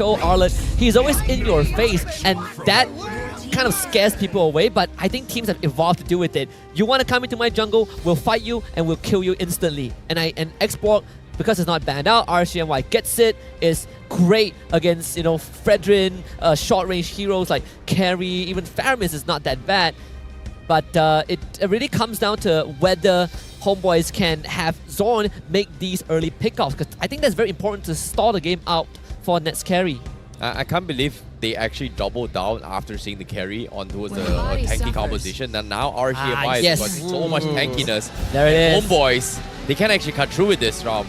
Arlet, he's always in your face, and that kind of scares people away, but I think teams have evolved to deal with it. You want to come into my jungle, we'll fight you and we'll kill you instantly. And Export, because it's not banned out, RSGMY gets it, is great against, Fredrin, short-range heroes like Carry, even Faramis is not that bad. But it really comes down to whether Homeboys can have Zorn make these early pickoffs, because I think that's very important to stall the game out for Nets carry. I can't believe they actually doubled down after seeing the carry on towards the tanky composition. And now RSGMY has got so much tankiness. There it is. Homeboys, they can actually cut through with this round.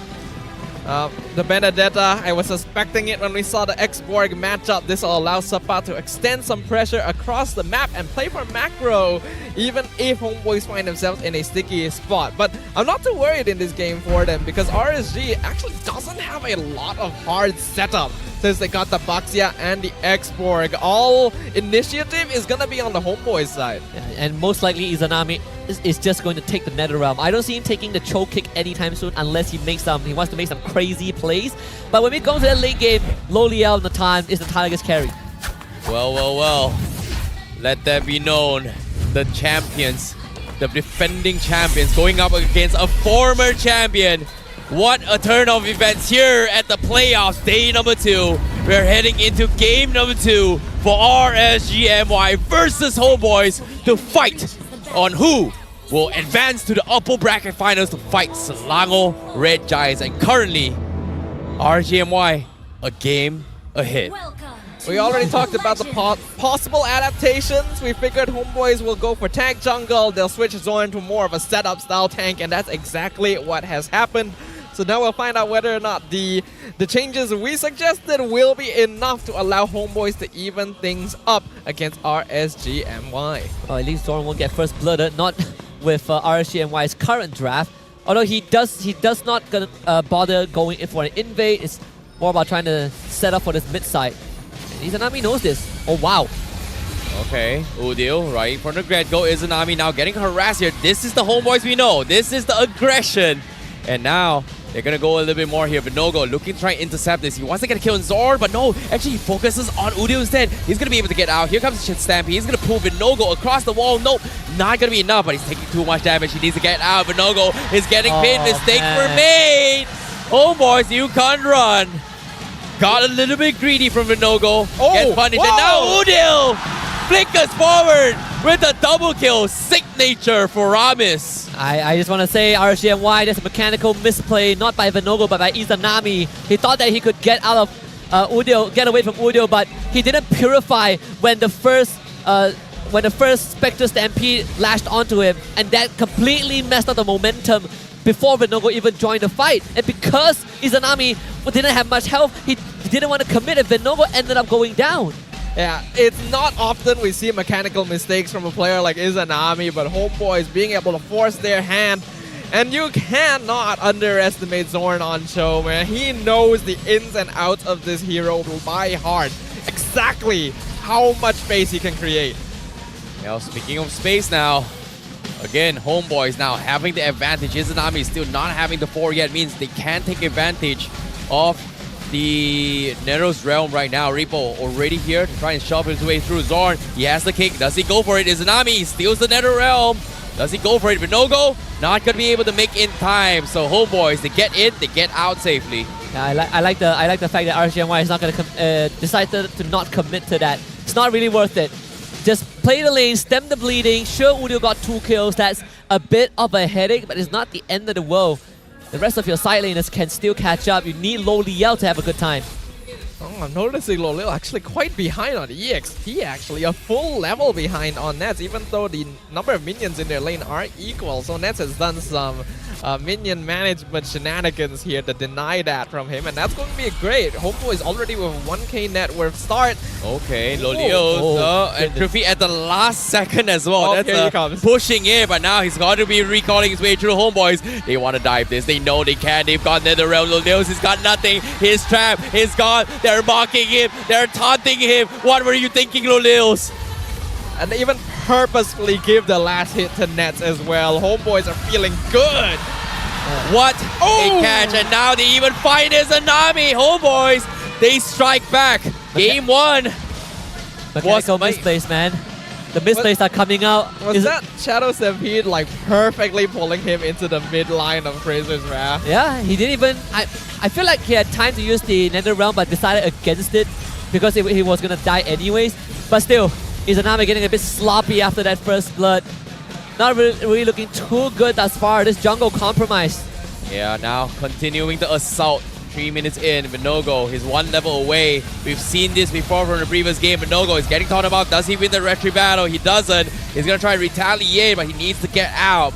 The Benedetta, I was suspecting it when we saw the X-Borg matchup. This will allow Sapa to extend some pressure across the map and play for macro, even if Homeboys find themselves in a sticky spot. But I'm not too worried in this game for them, because RSG actually doesn't have a lot of hard setup since they got the Baxia and the X-Borg. All initiative is going to be on the Homeboys side. And most likely Izanami is just going to take the Nether Realm. I don't see him taking the choke kick anytime soon unless he wants to make some crazy plays. But when we go to the late game, Loliel in the time is the Tigers carry. Well. Let that be known. The champions, the defending champions going up against a former champion. What a turn of events here at the playoffs, day number 2. We're heading into game number 2 for RSGMY versus Homeboys to fight on who will advance to the upper bracket finals to fight Selangor Red Giants. And currently, RSGMY a game ahead. We already talked about the possible adaptations. We figured Homeboys will go for tank jungle. They'll switch Zorn to more of a setup style tank, and that's exactly what has happened. So now we'll find out whether or not the changes we suggested will be enough to allow Homeboys to even things up against RSGMY. Oh, at least Zorn won't get first blooded, not with RSGMY's current draft. Although he does not bother going in for an invade. It's more about trying to set up for this mid side. And Izanami knows this. Oh wow. Okay, Udil right in front of Gredgo. Izanami now getting harassed here. This is the Homeboys we know. This is the aggression. And now they're going to go a little bit more here. Vinogo looking to try and intercept this. He wants to get a kill on Zorn, but no. Actually, he focuses on Udil instead. He's going to be able to get out. Here comes Stampy. He's going to pull Vinogo across the wall. Nope, not going to be enough, but he's taking too much damage. He needs to get out. Vinogo is getting pinned. Mistakes were made. Homeboys, you can't run. Got a little bit greedy from Vinogo. Gets punished. And now Udil flickers forward with a double kill. Signature for Ramis. I just want to say RSGMY, there's a mechanical misplay, not by Vinogo, but by Izanami. He thought that he could get out of Udil, get away from Udil, but he didn't purify when the first Spectre Stampede lashed onto him, and that completely messed up the momentum before Vinogo even joined the fight. And because Izanami didn't have much health, he didn't want to commit, and Vinogo ended up going down. Yeah, it's not often we see mechanical mistakes from a player like Izanami, but Homeboys being able to force their hand. And you cannot underestimate Zorn on show, man. He knows the ins and outs of this hero by heart. Exactly how much space he can create. Now, speaking of space now, again, Homeboys now having the advantage. Izanami still not having the 4 yet, means they can take advantage of the Nero's Realm right now. Repo already here to try and shove his way through. Zorn, he has the kick. Does he go for it? Izanami steals the Nether Realm. Does he go for it? Vinogo not going to be able to make in time. So Homeboys, they get in, they get out safely. Yeah, I like the fact that RSGMY is not going to decide to not commit to that. It's not really worth it. Just play the lane, stem the bleeding. Sure, Udil got 2 kills. That's a bit of a headache, but it's not the end of the world. The rest of your side laners can still catch up. You need Loliel to have a good time. Oh, I'm noticing Loliel actually quite behind on EXP, actually. A full level behind on Nets, even though the number of minions in their lane are equal. So Nets has done some minion management shenanigans here to deny that from him. And that's going to be great. Homeboy is already with a 1k net worth start. Okay, Loliel and Triffy at the last second as well. Oh, That's pushing in, but now he's got to be recalling his way through. Homeboys, they want to dive this. They know they can. They've got Nether Realm. Loliel's has got nothing. His trap is gone. They're mocking him. They're taunting him. What were you thinking, Loliel's? And they even purposefully give the last hit to Nets as well. Homeboys are feeling good. What a catch. And now they even find Izanami. Homeboys they strike back. Game 1. Mechanical my- misplays, man. The misplays are coming out. Was that Shadow Stampede like perfectly pulling him into the midline of Fraser's Wrath? Yeah, he didn't even. I feel like he had time to use the Nether Realm, but decided against it because he was gonna die anyways. But still, Izanami getting a bit sloppy after that first blood. Not really looking too good thus far. This jungle compromised. Yeah, now continuing the assault. 3 minutes in, Vinogo, he's 1 level away. We've seen this before from the previous game. Vinogo is getting talked about. Does he win the retry battle? He doesn't. He's gonna try and retaliate, but he needs to get out.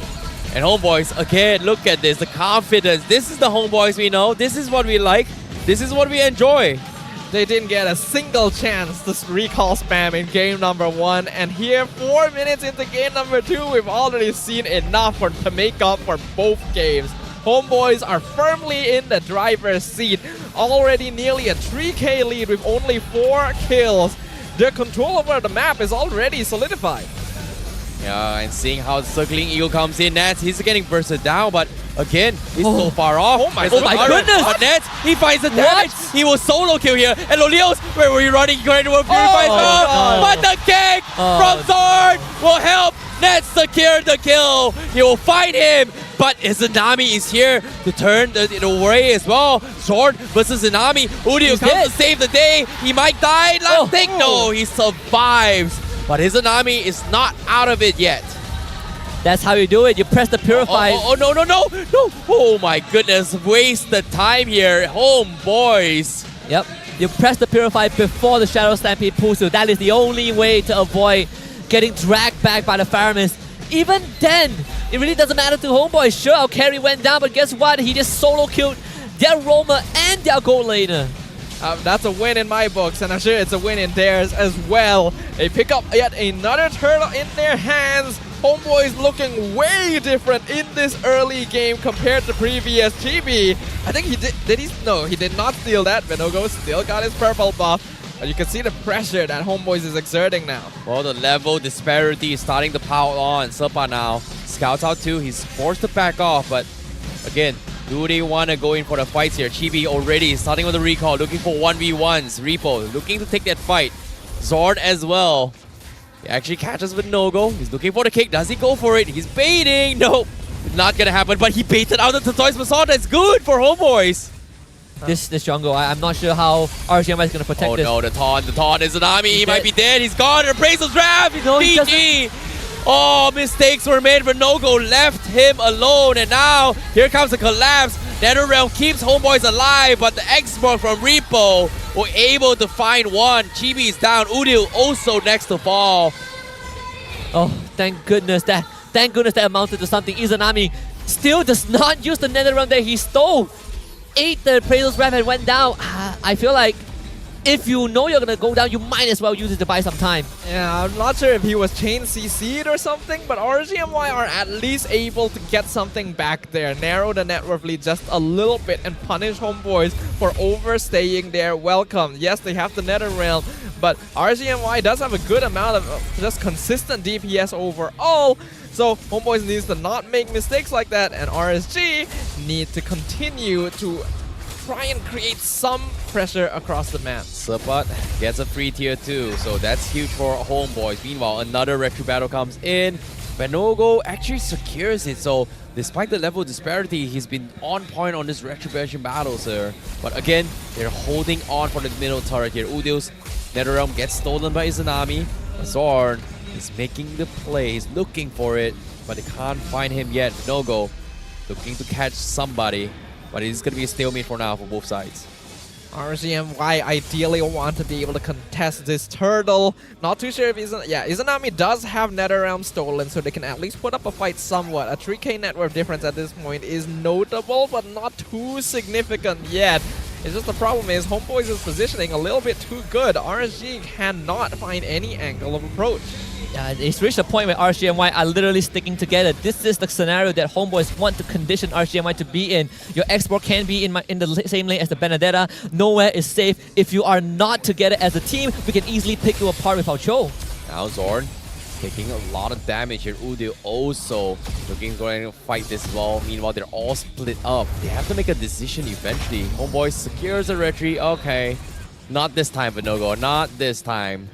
And Homeboys, again, look at this, the confidence. This is the Homeboys we know. This is what we like. This is what we enjoy. They didn't get a single chance to recall spam in game number 1, and here 4 minutes into game number 2, we've already seen enough to make up for both games. Homeboys are firmly in the driver's seat, already nearly a 3K lead with only 4 kills. Their control over the map is already solidified. Yeah, and seeing how the circling eagle comes in, Nats, he's getting bursted down, but again, he's so far off. Oh my goodness. But Nats, he finds the damage. He will solo kill here. And Lolios, where were you running? Going to purify but the kick from Zord will help Nats secure the kill. He will fight him, but Izanami is here to turn it away as well. Zord versus Izanami. Udio comes to save the day. He might die. Last thing, no, he survives. But Izanami is not out of it yet. That's how you do it. You press the purify. Oh, no. Oh my goodness, wasted time here. Homeboys. Yep. You press the purify before the Shadow Stampede pulls you. That is the only way to avoid getting dragged back by the Fire Mist. Even then, it really doesn't matter to Homeboy. Sure, our carry went down, but guess what? He just solo killed their roamer and their gold laner. That's a win in my books, and I'm sure it's a win in theirs as well. They pick up yet another turtle in their hands. Homeboys looking way different in this early game compared to previous GB. I think he he did not steal that. Vinogo still got his purple buff. But you can see the pressure that Homeboys is exerting now. Well, the level disparity is starting to pile on. Serpa now scouts out too. He's forced to back off, but again, do they want to go in for the fights here? Chibi already starting with the recall, looking for 1v1s. Repo looking to take that fight. Zord as well. He actually catches with no-go. He's looking for the kick. Does he go for it? He's baiting. No, not gonna happen. But he baited out the Tortoise Basalt. That's good for Homeboys. This jungle, I'm not sure how RSGMI is gonna protect this. Oh no, the taunt is an army. He might be dead. He's gone. Appraisal's draft. No, he GG. Oh, mistakes were made, but no-go left him alone. And now, here comes the collapse. NetherRealm keeps Homeboys alive, but the export from Repo were able to find one. Chibi is down. Udil also next to fall. Oh, thank goodness that amounted to something. Izanami still does not use the NetherRealm that he stole. 8 the Appraisal's Wrath and went down. I feel like if you know you're gonna go down, you might as well use it to buy some time. Yeah, I'm not sure if he was chain CC'd or something, but RSGMY are at least able to get something back there, narrow the net worth lead just a little bit, and punish Homeboys for overstaying their welcome. Yes, they have the NetherRealm, but RSGMY does have a good amount of just consistent DPS overall. So Homeboys needs to not make mistakes like that, and RSG need to continue to try and create some pressure across the map. Sabat gets a free tier 2, so that's huge for Homeboys. Meanwhile, another retro battle comes in. Vinogo actually secures it, so despite the level disparity, he's been on point on this retribution battle, sir. But again, they're holding on for the middle turret here. Udil's NetherRealm gets stolen by Izanami. Zorn is making the plays, looking for it, but they can't find him yet. Vinogo looking to catch somebody, but it's going to be a stalemate for now for both sides. RSGMY ideally want to be able to contest this turtle. Not too sure if Izanami does have NetherRealm stolen, so they can at least put up a fight somewhat. A 3k net worth difference at this point is notable, but not too significant yet. It's just the problem is Homeboys is positioning a little bit too good. RSG cannot find any angle of approach. Yeah, it's reached a point where RSGMY are literally sticking together. This is the scenario that Homeboys want to condition RSGMY to be in. Your export can be in the same lane as the Benedetta. Nowhere is safe. If you are not together as a team, we can easily pick you apart with our Cho. Now Zorn taking a lot of damage here. Udil also looking to fight this well. Meanwhile, they're all split up. They have to make a decision eventually. Homeboys secures a retreat. Okay. Not this time, Vinogo. Not this time.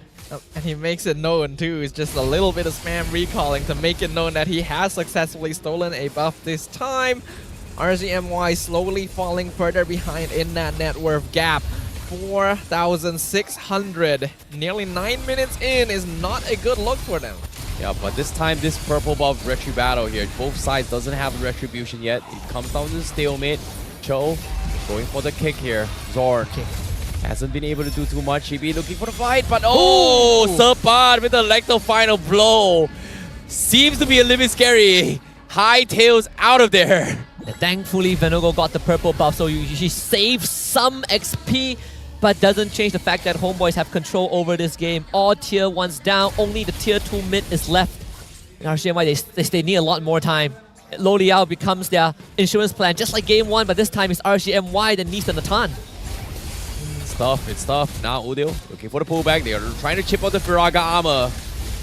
And he makes it known too. It's just a little bit of spam recalling to make it known that he has successfully stolen a buff this time. RSGMY slowly falling further behind in that net worth gap. 4,600. Nearly 9 minutes in is not a good look for them. Yeah, but this time, this purple buff retri battle here, both sides doesn't have a retribution yet. It comes down to stalemate. Cho going for the kick here. Zorn hasn't been able to do too much. Chibi looking for the fight, but Serpad with the lethal final blow. Seems to be a little bit scary. High tails out of there. And thankfully, Vinogo got the purple buff, so she saves some XP, but doesn't change the fact that Homeboys have control over this game. All tier 1s down, only the tier 2 mid is left. In RSGMY, they need a lot more time. Lo Liao becomes their insurance plan, just like game 1, but this time it's RSGMY that needs the Natan. It's tough. Now Udil looking for the pullback. They are trying to chip out the Firaga armor.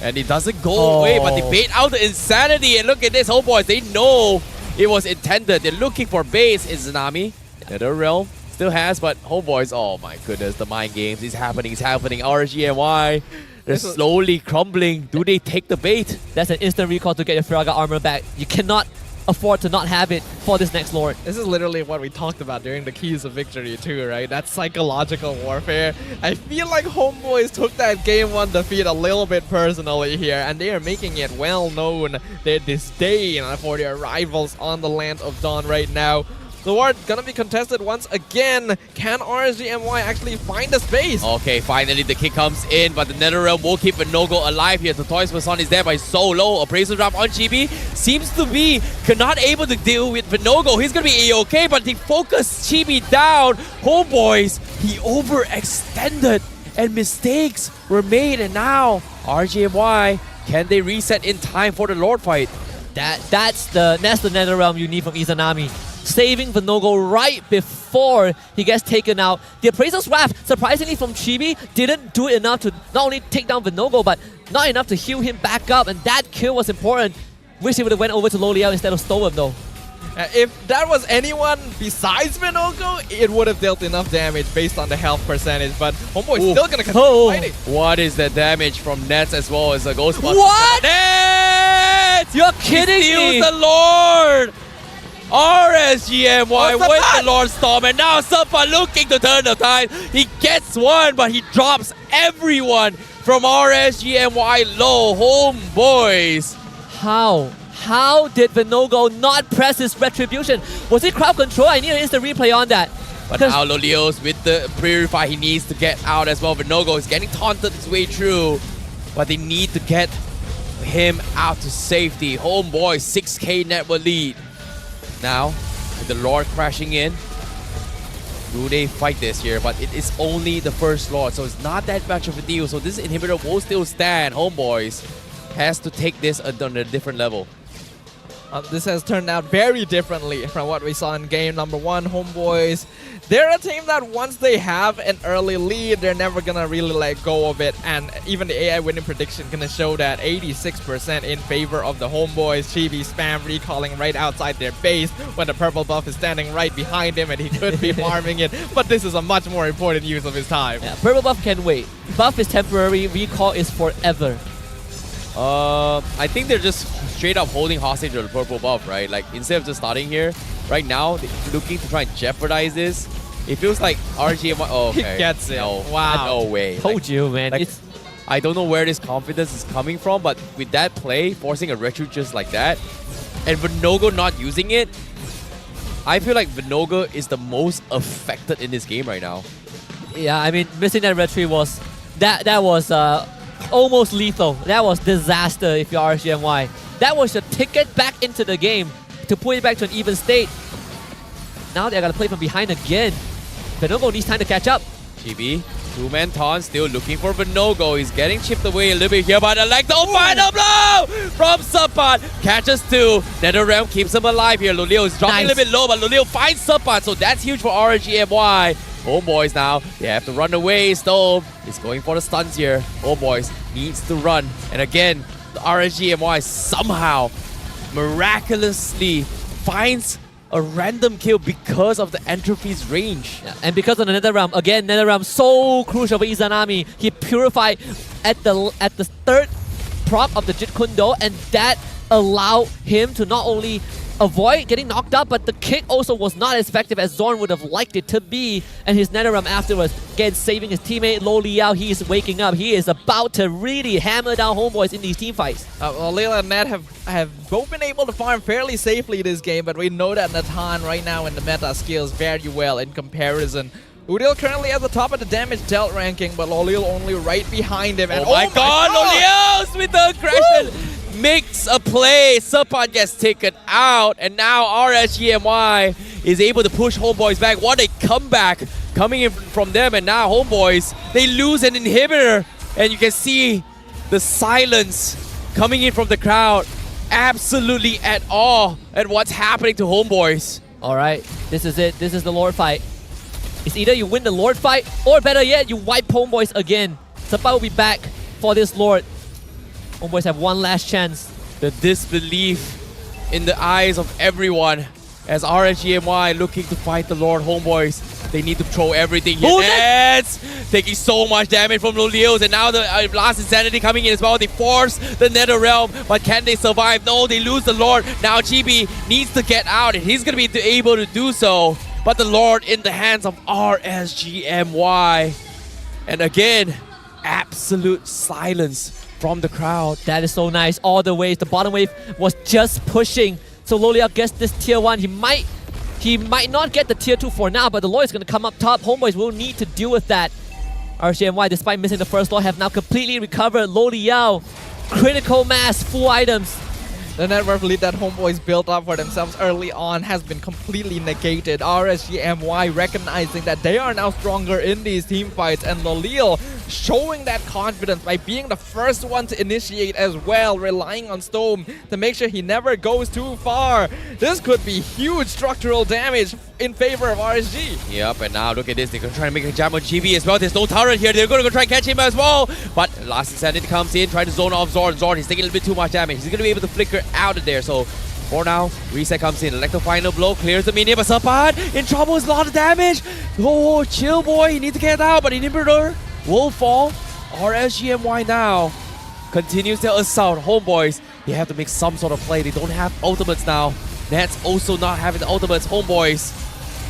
And it doesn't go away, but they bait out the insanity. And look at this, Homeboys. They know it was intended. They're looking for base in Tsunami. Nether Realm still has, but Homeboys, oh my goodness, the mind games is happening. RSGMY, they're slowly crumbling. Do they take the bait? That's an instant recall to get your Firaga armor back. You cannot afford to not have it for this next Lord. This is literally what we talked about during the keys of victory too, right? That psychological warfare. I feel like Homeboys took that game 1 defeat a little bit personally here, and they are making it well known their disdain for their rivals on the Land of Dawn right now. The war gonna be contested once again. Can RSGMY actually find the space? Okay, finally the kick comes in, but the NetherRealm will keep Vinogo alive here. The Toys Mason is there by so low. Appraisal drop on Chibi. Seems to be not able to deal with Vinogo. He's gonna be A-okay, but they focus Chibi down. Homeboys, he overextended and mistakes were made, and now RSGMY, can they reset in time for the Lord fight? That's the NetherRealm you need from Izanami. Saving Vinogo right before he gets taken out. The Appraiser's Wrath, surprisingly from Chibi, didn't do enough to not only take down Vinogo, but not enough to heal him back up, and that kill was important. Wish he would have went over to Lo Liao instead of stole him though. If that was anyone besides Vinogo, it would have dealt enough damage based on the health percentage, but Homeboy's still gonna continue fighting. What is the damage from Nets as well as a Ghostbuster? What? Nets! You're kidding me! The Lord! RSGMY with the Lord Storm, and now Serpad looking to turn the tide. He gets one, but he drops everyone from RSGMY low. Homeboys. How did Vinogo not press his retribution? Was it crowd control? I need an instant replay on that. But now Lolios with the Purify, he needs to get out as well. Vinogo is getting taunted his way through, but they need to get him out to safety. Homeboys, 6k network lead. Now, with the Lord crashing in, do they fight this here? But it is only the first Lord, so it's not that much of a deal. So this inhibitor will still stand. Homeboys has to take this on a different level. This has turned out very differently from what we saw in game number 1. Homeboys, they're a team that once they have an early lead, they're never gonna really let go of it. And even the AI winning prediction gonna show that 86% in favor of the Homeboys. Chibi spam recalling right outside their base when the purple buff is standing right behind him and he could be farming it. But this is a much more important use of his time. Yeah, purple buff can wait. Buff is temporary, recall is forever. I think they're just straight up holding hostage to the purple buff, right? Like, instead of just starting here, right now, they're looking to try and jeopardize this. It feels like RSGMY. Oh, okay. He gets it. No, wow. No way. Told you, man. I don't know where this confidence is coming from, but with that play, forcing a retro just like that, and Vinogo not using it, I feel like Vinogo is the most affected in this game right now. Yeah, I mean, missing that retreat was that was almost lethal. That was disaster if you're RSGMY. That was your ticket back into the game to put it back to an even state. Now they're gonna play from behind again. Vinogo needs time to catch up. Chibi, two-man taunt, still looking for Vinogo. He's getting chipped away a little bit here by the leg. The final blow from Serpad. Catches two. NetherRealm keeps him alive here. Lulio is dropping a little bit low, but Lulio finds Serpad, so that's huge for RSGMY. Homeboys now, they have to run away. Stone is going for the stuns here. Homeboys needs to run. And again, the RSGMY somehow miraculously finds a random kill because of the Entropy's range. Yeah, and because of the Netherrealm, again, Netherrealm so crucial for Izanami. He purified at the third prop of the Jeet Kune Do, and that allowed him to not only avoid getting knocked out, but the kick also was not as effective as Zorn would have liked it to be. And his Netherrealm afterwards, again, saving his teammate Lo Liao. He is waking up. He is about to really hammer down Homeboys in these team fights. Well, Lila and Nat have both been able to farm fairly safely this game, but we know that Nathan right now in the meta scales very well in comparison. Udil currently at the top of the damage dealt ranking, but Lolil only right behind him. And oh my god, Lolios with the aggression! Woo! Makes a play, Support gets taken out, and now RSGMY is able to push Homeboys back. What a comeback coming in from them, and now Homeboys, they lose an inhibitor, and you can see the silence coming in from the crowd. Absolutely at awe at what's happening to Homeboys. Alright, this is it. This is the Lord fight. It's either you win the Lord fight, or better yet, you wipe Homeboys again. Support will be back for this Lord. Homeboys have one last chance. The disbelief in the eyes of everyone as RSGMY looking to fight the Lord. Homeboys, they need to throw everything here. Nets taking so much damage from Lolios, and now the last Insanity coming in as well. They force the Netherrealm, but can they survive? No, they lose the Lord. Now Chibi needs to get out, and he's going to be able to do so. But the Lord in the hands of RSGMY. And again, absolute silence from the crowd. That is so nice. All the ways. The bottom wave was just pushing. So Loliao gets this tier 1. He might not get the tier 2 for now, but the Lord is going to come up top. Homeboys will need to deal with that. RSGMY, despite missing the first Lord, have now completely recovered. Loliao, critical mass, full items. The net worth lead that Homeboys built up for themselves early on has been completely negated. RSGMY recognizing that they are now stronger in these team fights, and Lolil showing that confidence by being the first one to initiate as well, relying on Storm to make sure he never goes too far. This could be huge structural damage in favor of RSG. Yep, and now look at this. They're going to try to make a jam on GB as well. There's no turret here. They're going to go try and catch him as well. But Last Insanity comes in, trying to zone off Zorn. Zorn, he's taking a little bit too much damage. He's going to be able to flicker out of there. So for now, Reset comes in. Electro final blow, clears the minion, but Support in trouble. It's a lot of damage. Oh, chill, boy. He needs to get out, but Inhibitor will fall. RSGMY now continues their assault. Homeboys, they have to make some sort of play. They don't have ultimates now. Nets also not having the ultimates. Homeboys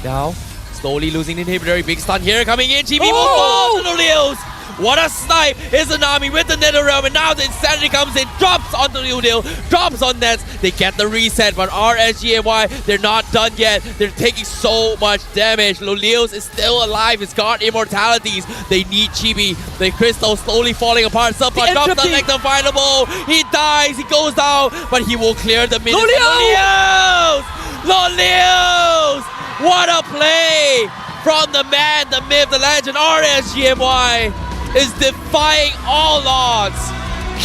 now slowly losing the inhibitor. Big stun here coming in. GB will fall to the Leos. What a snipe! Izanami with the Netherrealm, and now the Insanity comes in, drops onto Udil, drops on Nets. They get the reset, but RSGMY, they're not done yet. They're taking so much damage. Lolios is still alive. It's got immortalities. They need Chibi. The crystal slowly falling apart. Support drops the electrifiable. He dies. He goes down, but he will clear the minion. Lolios! Lolios! What a play from the man, the myth, the legend, RSGMY is defying all odds.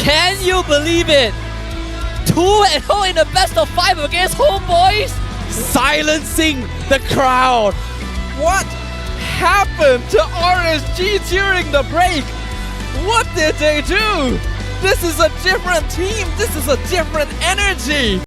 Can you believe it? 2-0 in the best of 5 against Homeboys. Silencing the crowd. What happened to RSG during the break? What did they do? This is a different team. This is a different energy.